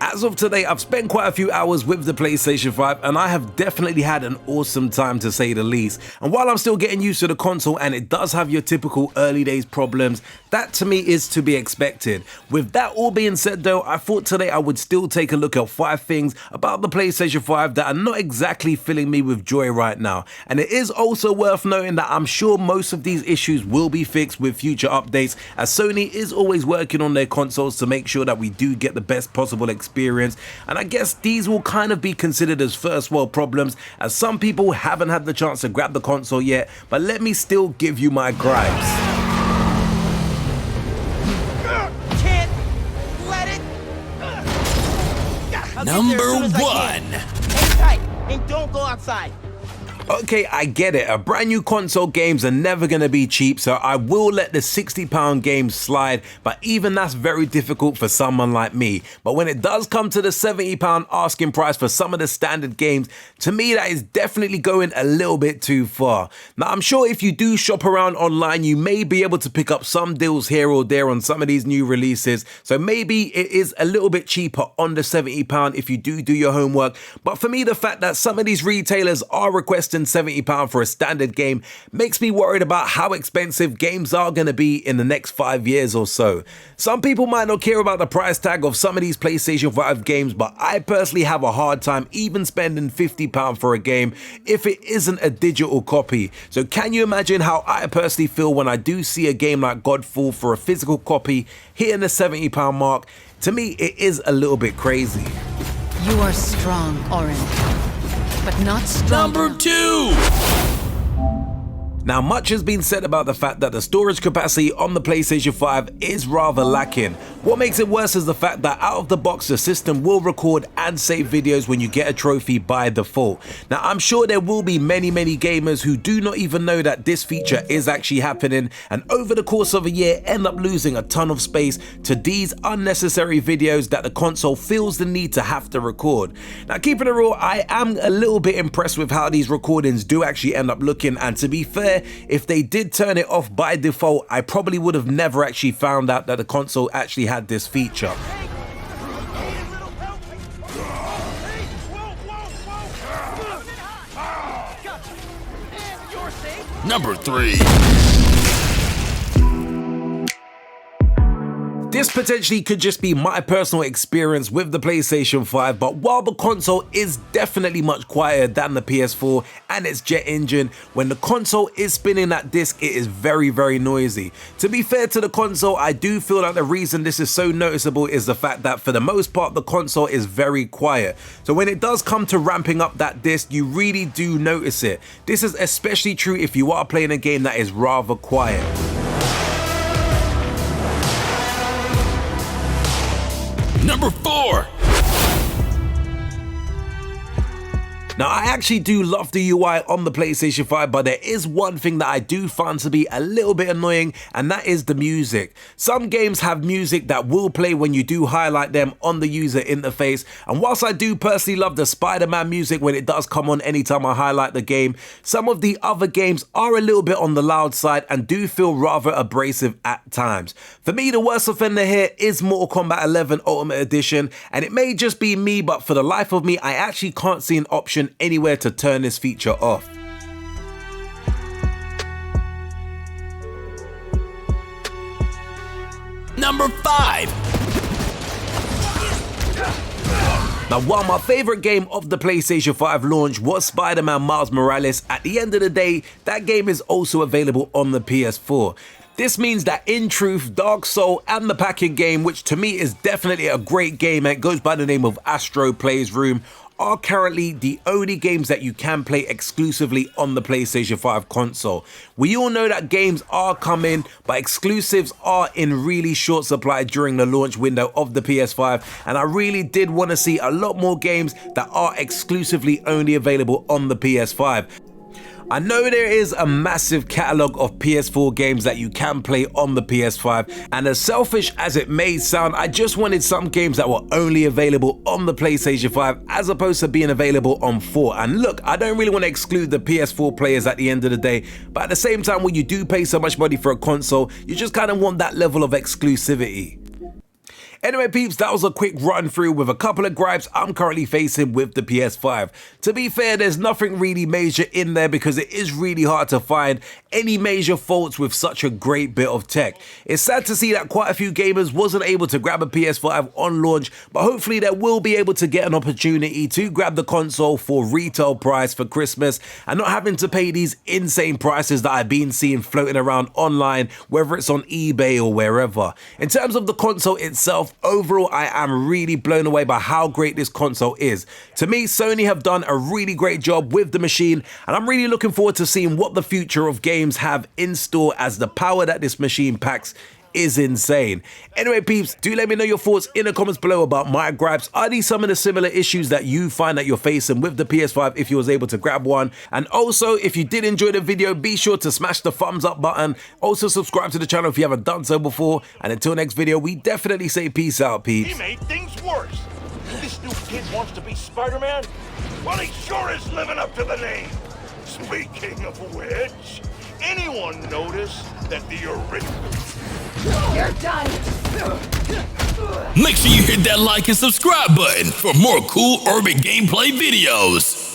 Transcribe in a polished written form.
As of today, I've spent quite a few hours with the PlayStation 5 and I have definitely had an awesome time to say the least. And while I'm still getting used to the console and it does have your typical early days problems, that to me is to be expected. With that all being said though, I thought today I would still take a look at 5 things about the PlayStation 5 that are not exactly filling me with joy right now. And it is also worth noting that I'm sure most of these issues will be fixed with future updates, as Sony is always working on their consoles to make sure that we do get the best possible experience. And I guess these will kind of be considered as first world problems, as some people haven't had the chance to grab the console yet, but let me still give you my gripes. Can't let it. Number 1. Hang tight and don't go outside. Okay, I get it, a brand new console games are never going to be cheap, so I will let the £60 games slide, but even that's very difficult for someone like me. But when it does come to the £70 asking price for some of the standard games, to me that is definitely going a little bit too far. Now I'm sure if you do shop around online, you may be able to pick up some deals here or there on some of these new releases, so maybe it is a little bit cheaper on the £70 if you do your homework. But for me, the fact that some of these retailers are requesting £70 for a standard game makes me worried about how expensive games are going to be in the next 5 years or so. Some people might not care about the price tag of some of these PlayStation 5 games, but I personally have a hard time even spending £50 for a game if it isn't a digital copy. So can you imagine how I personally feel when I do see a game like Godfall for a physical copy hitting the £70 mark? To me, it is a little bit crazy. You are strong, Oren, but not strong. Number 2. Now, much has been said about the fact that the storage capacity on the PlayStation 5 is rather lacking. What makes it worse is the fact that out of the box, the system will record and save videos when you get a trophy by default. Now, I'm sure there will be many gamers who do not even know that this feature is actually happening, and over the course of a year end up losing a ton of space to these unnecessary videos that the console feels the need to have to record. Now, keeping it real, I am a little bit impressed with how these recordings do actually end up looking, and to be fair, if they did turn it off by default, I probably would have never actually found out that the console actually had this feature. Number 3. This potentially could just be my personal experience with the PlayStation 5, but while the console is definitely much quieter than the PS4 and its jet engine, when the console is spinning that disc, it is very noisy. To be fair to the console, I do feel like the reason this is so noticeable is the fact that for the most part, the console is very quiet. So when it does come to ramping up that disc, you really do notice it. This is especially true if you are playing a game that is rather quiet. Number 4. Now, I actually do love the UI on the PlayStation 5, but there is one thing that I do find to be a little bit annoying, and that is the music. Some games have music that will play when you do highlight them on the user interface, and whilst I do personally love the Spider-Man music when it does come on anytime I highlight the game, some of the other games are a little bit on the loud side and do feel rather abrasive at times. For me, the worst offender here is Mortal Kombat 11 Ultimate Edition, and it may just be me, but for the life of me, I actually can't see an option anywhere to turn this feature off. Number 5. Now, while my favorite game of the PlayStation 5 launch was Spider-Man Miles Morales, at the end of the day, that game is also available on the PS4. This means that in truth, Dark Soul and the Packet game, which to me is definitely a great game and it goes by the name of Astro Plays Room, are currently the only games that you can play exclusively on the PlayStation 5 console. We all know that games are coming, but exclusives are in really short supply during the launch window of the PS5, and I really did want to see a lot more games that are exclusively only available on the PS5. I know there is a massive catalogue of PS4 games that you can play on the PS5, and as selfish as it may sound, I just wanted some games that were only available on the PlayStation 5 as opposed to being available on 4. And look, I don't really want to exclude the PS4 players at the end of the day, but at the same time, when you do pay so much money for a console, you just kind of want that level of exclusivity. Anyway, peeps, that was a quick run through with a couple of gripes I'm currently facing with the PS5. To be fair, there's nothing really major in there because it is really hard to find any major faults with such a great bit of tech. It's sad to see that quite a few gamers wasn't able to grab a PS5 on launch, but hopefully they will be able to get an opportunity to grab the console for retail price for Christmas and not having to pay these insane prices that I've been seeing floating around online, whether it's on eBay or wherever. In terms of the console itself, overall I am really blown away by how great this console is. To me, Sony have done a really great job with the machine, and I'm really looking forward to seeing what the future of games have in store, as the power that this machine packs is insane. Anyway, peeps, do let me know your thoughts in the comments below about my gripes. Are these some of the similar issues that you find that you're facing with the PS5 if you was able to grab one? And also, if you did enjoy the video, be sure to smash the thumbs up button. Also, subscribe to the channel if you haven't done so before. And until next video, we definitely say peace out, peeps. He made things worse. This new kid wants to be Spider-Man? Well, he sure is living up to the name. Speaking of which, anyone notice that the original... You're done! Make sure you hit that like and subscribe button for more cool urban gameplay videos.